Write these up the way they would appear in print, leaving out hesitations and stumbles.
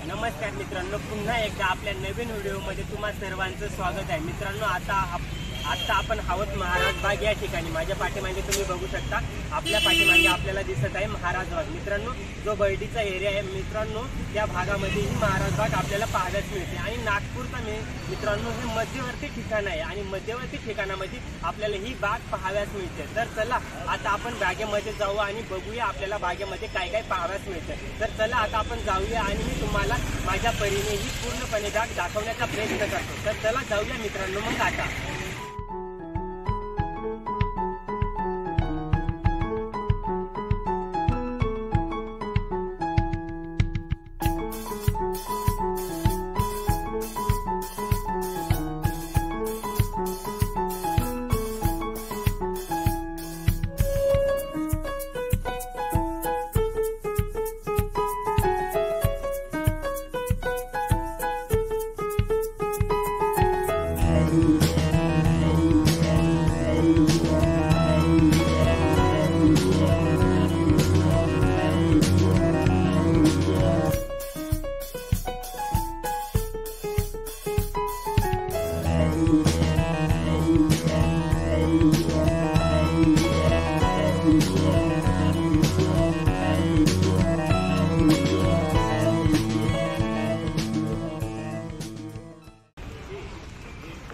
नमस्कार मित्रांनो, पुन्हा एकदा आपल्या नवीन व्हिडिओमध्ये तुम्हा सर्वांचं स्वागत आहे। मित्रांनो, आता आपण आहोत महाराज बाग या ठिकाणी। माझ्या पाठीमागे तुम्ही बघू शकता, आपल्या पाठीमागे आपल्याला दिसत आहे महाराज बाग। मित्रांनो, जो बर्डीचा एरिया आहे मित्रांनो, त्या भागामध्ये ही महाराज बाग आपल्याला पाहायला मिळते। आणि नागपूरचा मित्रांनो हे मध्यवर्ती ठिकाण आहे आणि मध्यवर्ती ठिकाणामध्ये आपल्याला ही बाग पाहाव्यास मिळते। तर चला आता आपण बागेमध्ये जाऊ आणि बघूया आपल्याला बागेमध्ये काय काय पाहाव्यास मिळते। तर चला आता आपण जाऊया आणि मी तुम्हाला माझ्या परीने ही पूर्णपणे बाग दाखवण्याचा प्रयत्न करतो। तर चला जाऊया मित्रांनो मग आता।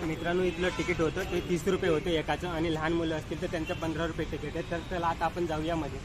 मित्रांनो, इथलं तिकीट होतं ते 30 रुपये होते एकाचं, आणि लहान मुलं असतील तर त्यांचं 15 रुपये तिकीट आहे। तर चला आता आपण जाऊया मध्ये।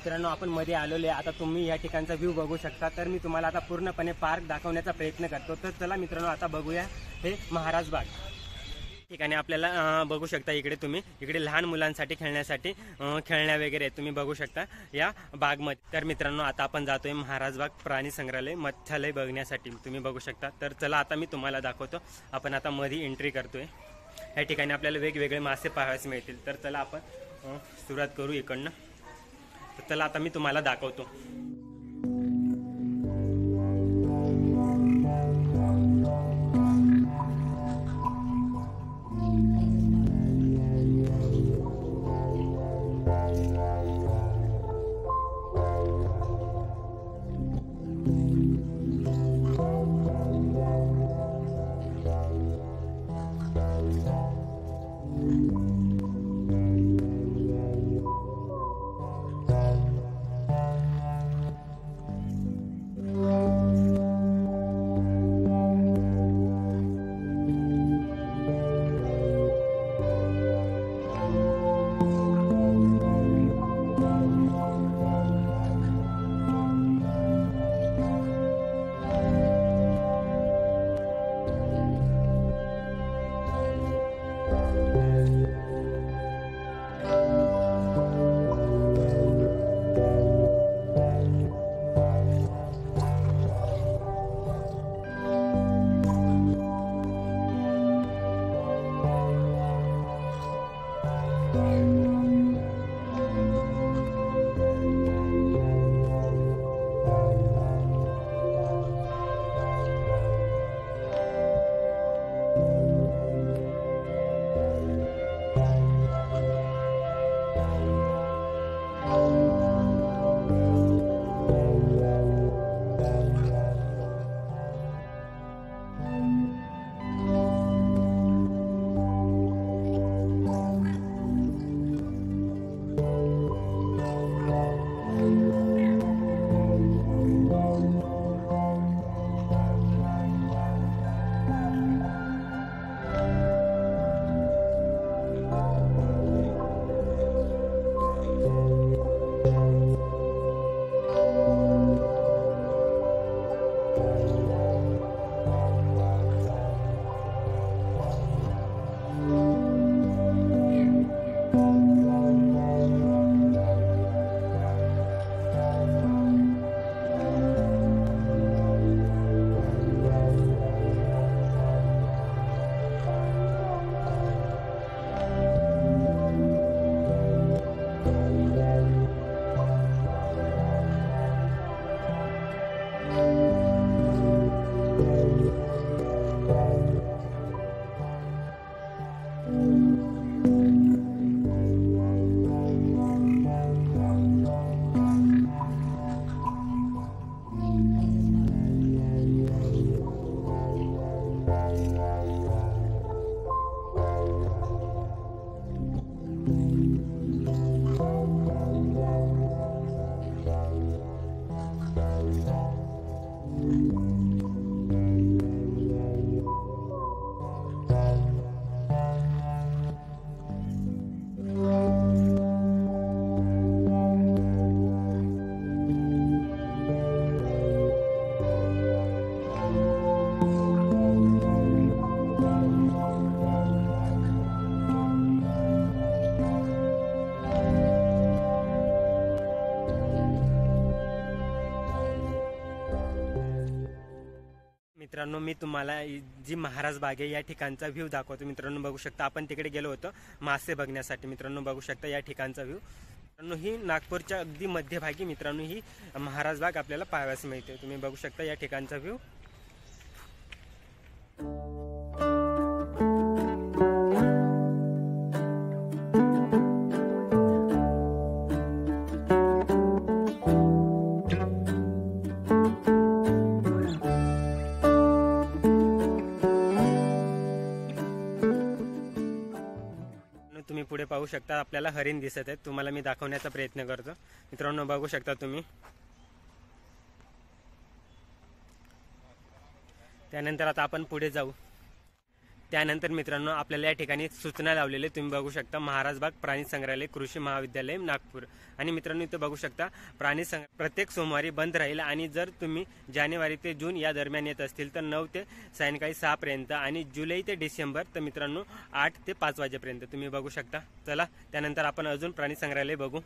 मित्रांनो, आपण मध्ये आलेलो आहे। आता तुम्ही या ठिकाणचा व्ह्यू बघू शकता। तर मी तुम्हाला आता पूर्णपणे पार्क दाखवण्याचा प्रयत्न करतो। तर चला मित्रांनो आता बघूया हे महाराज बाग ठिकाणी। आपल्याला बघू शकता इकडे लहान मुलांसाठी खेळण्यासाठी खेळण्या वगैरे तुम्ही बघू शकता या बागमध्ये। तर मित्रांनो आता आपण जातोय महाराज बाग प्राणी संग्रहालय मत्स्यालय बघण्यासाठी, तुम्ही बघू शकता। तर चला आता मी तुम्हाला दाखवतो। आपण आता मध्ये एंट्री करतोय। या ठिकाणी आपल्याला वेगवेगळे मासे पाहायला मिळतील। तर चला आपण सुरुवात करू इकडनं। तर चला आता मी तुम्हाला दाखवतो। मित्रांनो मी तुम्हाला जी महाराज बाग आहे या ठिकाणचा व्ह्यू दाखवतो. मित्रांनो बघू शकता आपण तिकडे गेलो होतो मासे बघण्यासाठी. मित्रांनो बघू शकता या ठिकाणचा व्ह्यू. मित्रांनो ही नागपूरच्या अगदी मध्यभागी मित्रांनो ही महाराज बाग आपल्याला पाहावयास मिळते. तुम्ही बघू शकता या ठिकाणचा व्ह्यू. तुम्ही पुढे पाहू शकता आपल्याला हरिण दिसत आहेत. तुम्हाला मी दाखवण्याचा प्रयत्न करतो. मित्रांनो बघू शकता तुम्ही. त्यानंतर आता आपण पुढे जाऊ. त्यानंतर मित्रांनो आपल्याला या ठिकाणी सूचना लावलेली तुम्ही बघू शकता. महाराज बाग प्राणी संग्रहालय कृषी महाविद्यालय नागपूर. आणि मित्रांनो इथे बघू शकता प्राणी प्रत्येक सोमवारी बंद राहील. आणि जर तुम्ही जानेवारी ते जून या दरम्यान येत असतील तर 9 ते सायंकाळी 6 पर्यंत आणि जुलै ते डिसेंबर तर मित्रांनो 8 ते 5 वाजेपर्यंत तुम्ही बघू शकता. चला त्यानंतर आपण अजून प्राणी संग्रहालय बघू.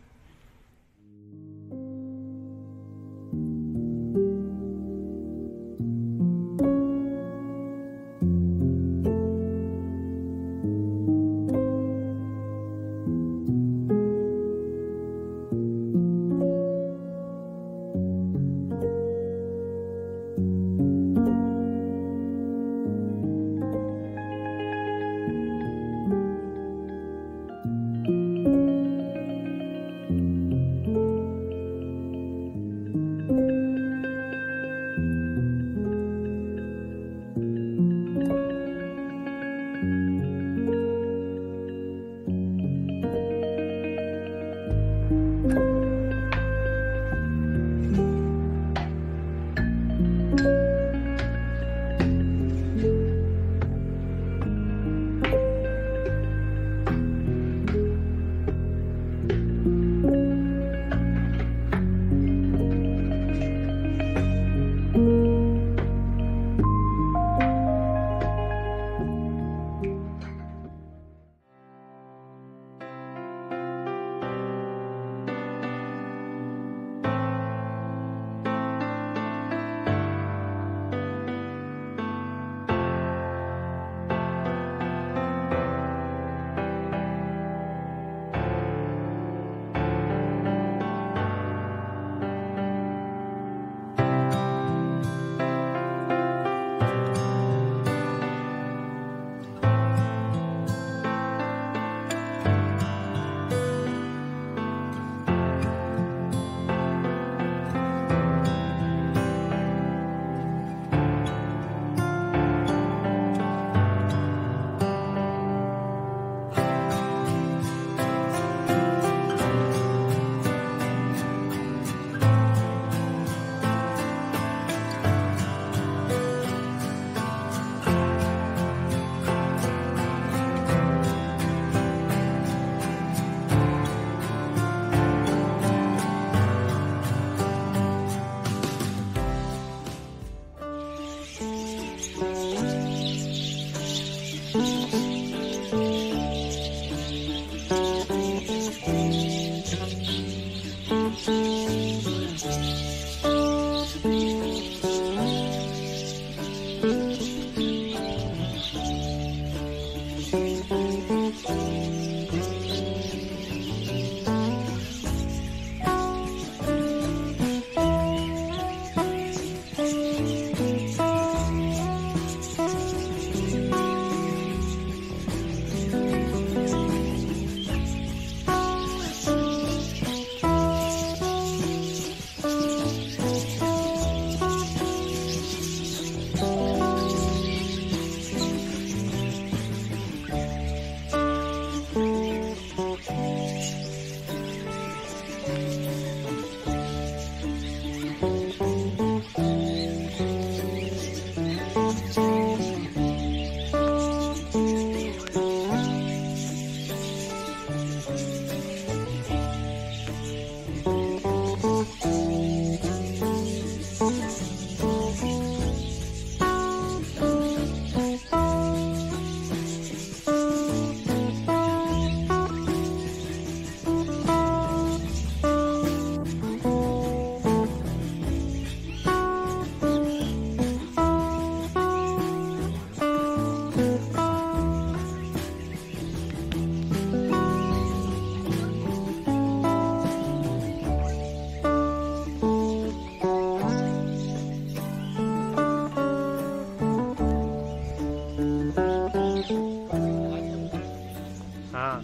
हा,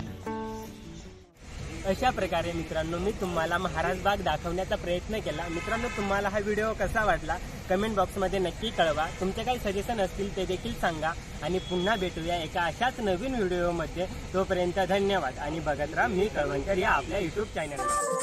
अशा प्रकारे मित्रांनो मी तुम्हाला महाराज बाग दाखवण्याचा प्रयत्न केला. मित्रांनो, तुम्हाला हा व्हिडिओ कसा वाटला कमेंट बॉक्समध्ये नक्की कळवा. तुमचे काही सजेशन असतील ते देखील सांगा. आणि पुन्हा भेटूया एका अशाच नवीन व्हिडिओमध्ये. तोपर्यंत धन्यवाद आणि बघत राहा मी कळवणकर या आपल्या YouTube चॅनलवर.